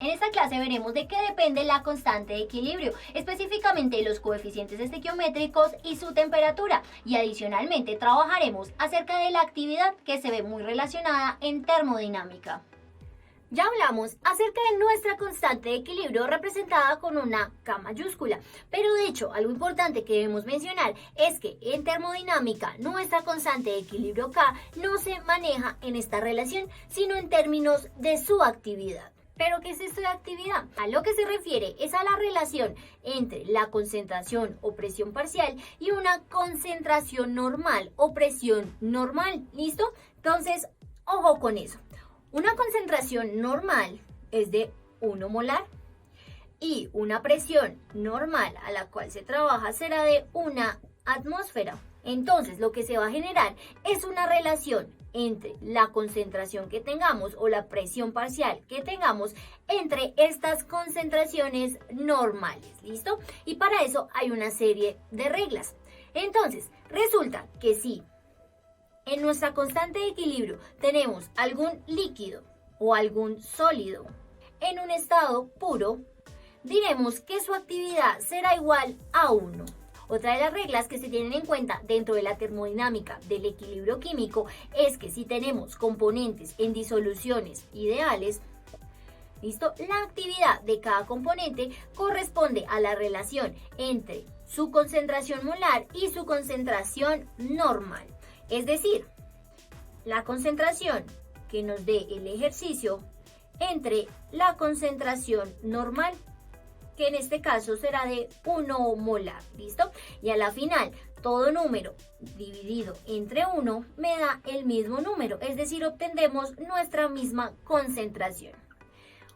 En esta clase veremos de qué depende la constante de equilibrio, específicamente los coeficientes estequiométricos y su temperatura, y adicionalmente trabajaremos acerca de la actividad que se ve muy relacionada en termodinámica. Ya hablamos acerca de nuestra constante de equilibrio representada con una K mayúscula, pero de hecho algo importante que debemos mencionar es que en termodinámica nuestra constante de equilibrio K no se maneja en esta relación, sino en términos de su actividad. ¿Pero qué es esto de actividad? A lo que se refiere es a la relación entre la concentración o presión parcial y una concentración normal o presión normal. ¿Listo? Entonces, ojo con eso. Una concentración normal es de 1 molar y una presión normal a la cual se trabaja será de 1 atmósfera. Entonces, lo que se va a generar es una relación entre la concentración que tengamos o la presión parcial que tengamos entre estas concentraciones normales, ¿listo? Y para eso hay una serie de reglas. Entonces, resulta que si en nuestra constante de equilibrio tenemos algún líquido o algún sólido en un estado puro, diremos que su actividad será igual a 1. Otra de las reglas que se tienen en cuenta dentro de la termodinámica del equilibrio químico es que si tenemos componentes en disoluciones ideales, ¿listo? La actividad de cada componente corresponde a la relación entre su concentración molar y su concentración normal. Es decir, la concentración que nos dé el ejercicio entre la concentración normal, que en este caso será de 1 molar, ¿listo? Y a la final, todo número dividido entre 1 me da el mismo número, es decir, obtendremos nuestra misma concentración.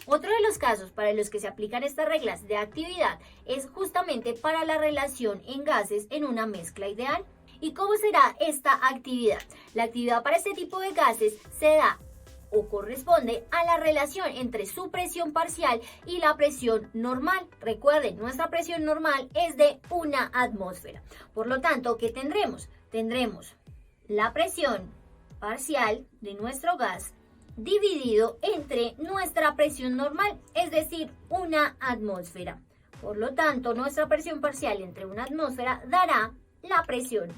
Otro de los casos para los que se aplican estas reglas de actividad es justamente para la relación en gases en una mezcla ideal. ¿Y cómo será esta actividad? La actividad para este tipo de gases se da o corresponde a la relación entre su presión parcial y la presión normal. Recuerden, nuestra presión normal es de 1 atmósfera. Por lo tanto, ¿qué tendremos? Tendremos la presión parcial de nuestro gas dividido entre nuestra presión normal, es decir, 1 atmósfera. Por lo tanto, nuestra presión parcial entre 1 atmósfera dará la presión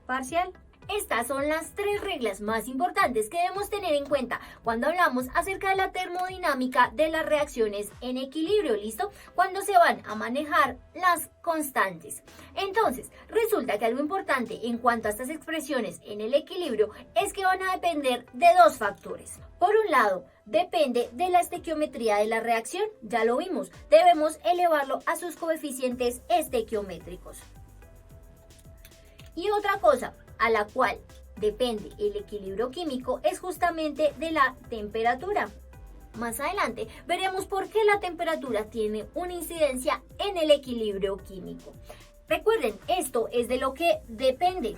parcial. Estas son las 3 reglas más importantes que debemos tener en cuenta cuando hablamos acerca de la termodinámica de las reacciones en equilibrio, ¿listo? Cuando se van a manejar las constantes. Entonces, resulta que algo importante en cuanto a estas expresiones en el equilibrio es que van a depender de 2 factores. Por un lado, depende de la estequiometría de la reacción, ya lo vimos, debemos elevarlo a sus coeficientes estequiométricos. Y otra cosa a la cual depende el equilibrio químico es justamente de la temperatura. Más adelante veremos por qué la temperatura tiene una incidencia en el equilibrio químico. Recuerden, esto es de lo que depende,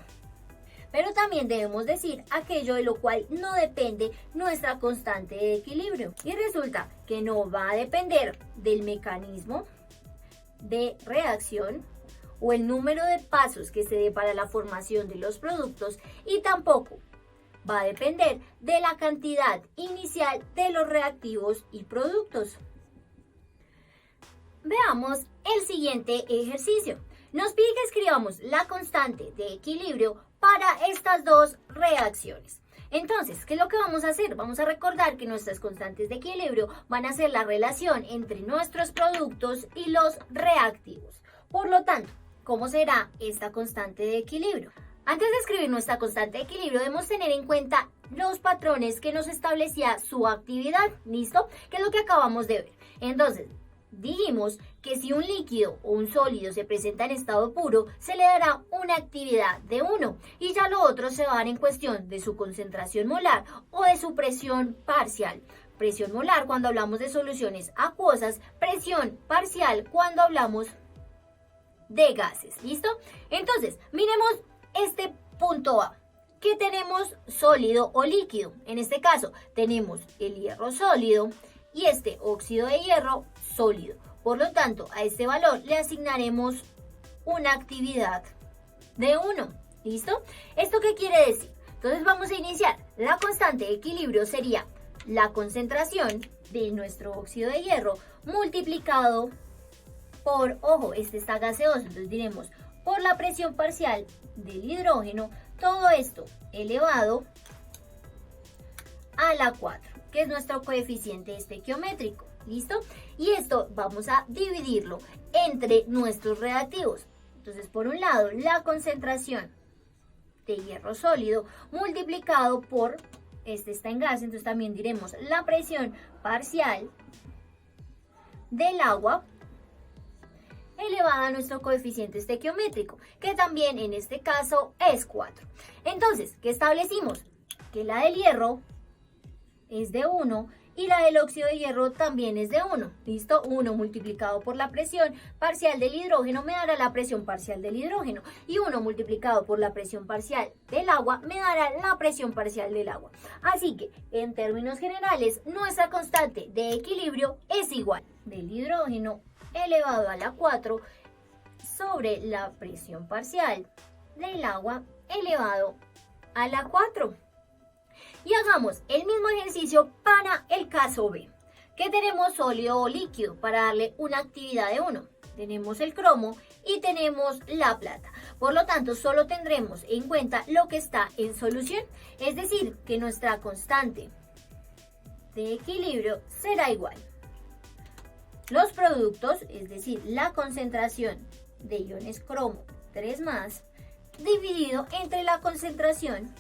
pero también debemos decir aquello de lo cual no depende nuestra constante de equilibrio. Y resulta que no va a depender del mecanismo de reacción o el número de pasos que se dé para la formación de los productos, y tampoco va a depender de la cantidad inicial de los reactivos y productos. Veamos el siguiente ejercicio. Nos pide que escribamos la constante de equilibrio para estas 2 reacciones. Entonces, ¿qué es lo que vamos a hacer? Vamos a recordar que nuestras constantes de equilibrio van a ser la relación entre nuestros productos y los reactivos. Por lo tanto, ¿cómo será esta constante de equilibrio? Antes de escribir nuestra constante de equilibrio debemos tener en cuenta los patrones que nos establecía su actividad, ¿listo? Que es lo que acabamos de ver. Entonces, dijimos que si un líquido o un sólido se presenta en estado puro, se le dará una actividad de 1 y ya lo otro se va a dar en cuestión de su concentración molar o de su presión parcial. Presión molar cuando hablamos de soluciones acuosas, presión parcial cuando hablamos de gases, ¿listo? Entonces, miremos este punto A. ¿Qué tenemos? Sólido o líquido. En este caso, tenemos el hierro sólido y este óxido de hierro sólido. Por lo tanto, a este valor le asignaremos una actividad de 1. ¿Listo? ¿Esto qué quiere decir? Entonces vamos a iniciar. La constante de equilibrio sería la concentración de nuestro óxido de hierro multiplicado por, ojo, este está gaseoso, entonces diremos por la presión parcial del hidrógeno, todo esto elevado a la 4, que es nuestro coeficiente estequiométrico. ¿Listo? Y esto vamos a dividirlo entre nuestros reactivos. Entonces, por un lado, la concentración de hierro sólido multiplicado por, este está en gas, entonces también diremos la presión parcial del agua elevada a nuestro coeficiente estequiométrico, que también en este caso es 4. Entonces, ¿qué establecimos? Que la del hierro es de 1 y la del óxido de hierro también es de 1. ¿Listo? 1 multiplicado por la presión parcial del hidrógeno me dará la presión parcial del hidrógeno. Y 1 multiplicado por la presión parcial del agua me dará la presión parcial del agua. Así que, en términos generales, nuestra constante de equilibrio es igual del hidrógeno elevado a la 4 sobre la presión parcial del agua elevado a la 4. Y hagamos el mismo ejercicio para el caso B, que tenemos sólido o líquido para darle una actividad de 1. Tenemos el cromo y tenemos la plata. Por lo tanto, solo tendremos en cuenta lo que está en solución, es decir, que nuestra constante de equilibrio será igual. Los productos, es decir, la concentración de iones cromo 3+, dividido entre la concentración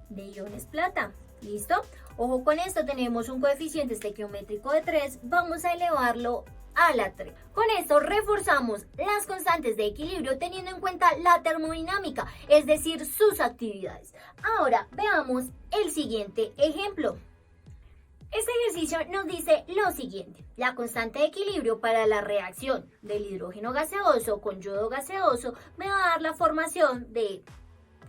de iones plata. ¿Listo? Ojo con esto, tenemos un coeficiente estequiométrico de 3, vamos a elevarlo a la 3. Con esto reforzamos las constantes de equilibrio teniendo en cuenta la termodinámica, es decir, sus actividades. Ahora veamos el siguiente ejemplo. Este ejercicio nos dice lo siguiente: la constante de equilibrio para la reacción del hidrógeno gaseoso con yodo gaseoso me va a dar la formación de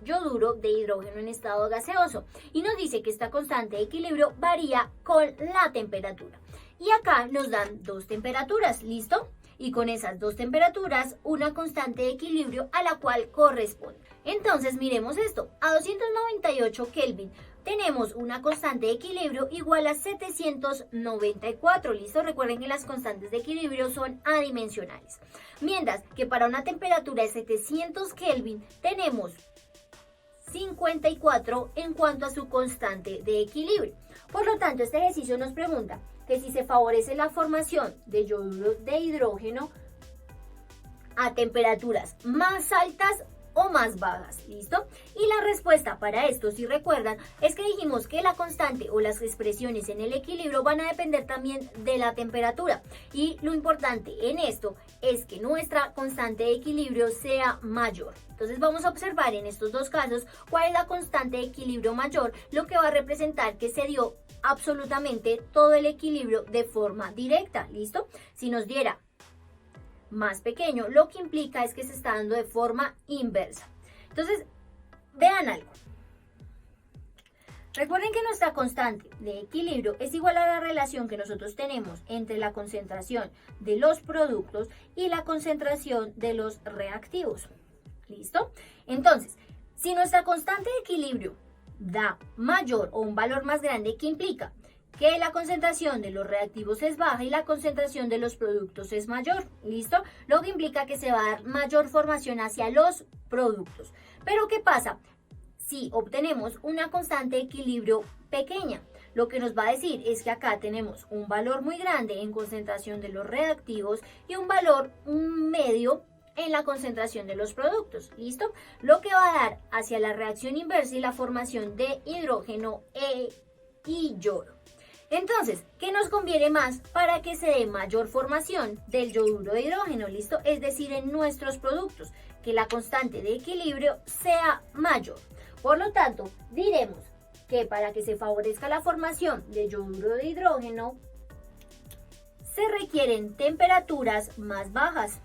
yoduro de hidrógeno en estado gaseoso, y nos dice que esta constante de equilibrio varía con la temperatura. Y acá nos dan dos temperaturas, ¿listo? Y con esas dos temperaturas, una constante de equilibrio a la cual corresponde. Entonces, miremos esto. A 298 Kelvin tenemos una constante de equilibrio igual a 794, ¿listo? Recuerden que las constantes de equilibrio son adimensionales. Mientras que para una temperatura de 700 Kelvin tenemos 54 en cuanto a su constante de equilibrio. Por lo tanto, este ejercicio nos pregunta que si se favorece la formación de yoduro de hidrógeno a temperaturas más altas o más bajas, ¿listo? Y la respuesta para esto, si recuerdan, es que dijimos que la constante o las expresiones en el equilibrio van a depender también de la temperatura. Y lo importante en esto es que nuestra constante de equilibrio sea mayor. Entonces vamos a observar en estos dos casos cuál es la constante de equilibrio mayor, lo que va a representar que se dio absolutamente todo el equilibrio de forma directa, ¿listo? Si nos diera más pequeño, lo que implica es que se está dando de forma inversa. Entonces, vean algo. Recuerden que nuestra constante de equilibrio es igual a la relación que nosotros tenemos entre la concentración de los productos y la concentración de los reactivos. ¿Listo? Entonces, si nuestra constante de equilibrio da mayor o un valor más grande, ¿qué implica? Que la concentración de los reactivos es baja y la concentración de los productos es mayor, ¿listo? Lo que implica que se va a dar mayor formación hacia los productos. Pero ¿qué pasa si obtenemos una constante de equilibrio pequeña? Lo que nos va a decir es que acá tenemos un valor muy grande en concentración de los reactivos y un valor medio en la concentración de los productos, ¿listo? Lo que va a dar hacia la reacción inversa y la formación de hidrógeno y yodo. Entonces, ¿qué nos conviene más para que se dé mayor formación del yoduro de hidrógeno? ¿Listo? Es decir, en nuestros productos, que la constante de equilibrio sea mayor. Por lo tanto, diremos que para que se favorezca la formación de yoduro de hidrógeno, se requieren temperaturas más bajas.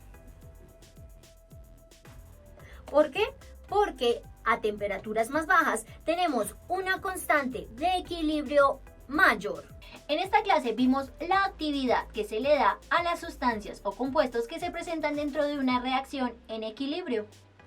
¿Por qué? Porque a temperaturas más bajas tenemos una constante de equilibrio mayor. En esta clase vimos la actividad que se le da a las sustancias o compuestos que se presentan dentro de una reacción en equilibrio.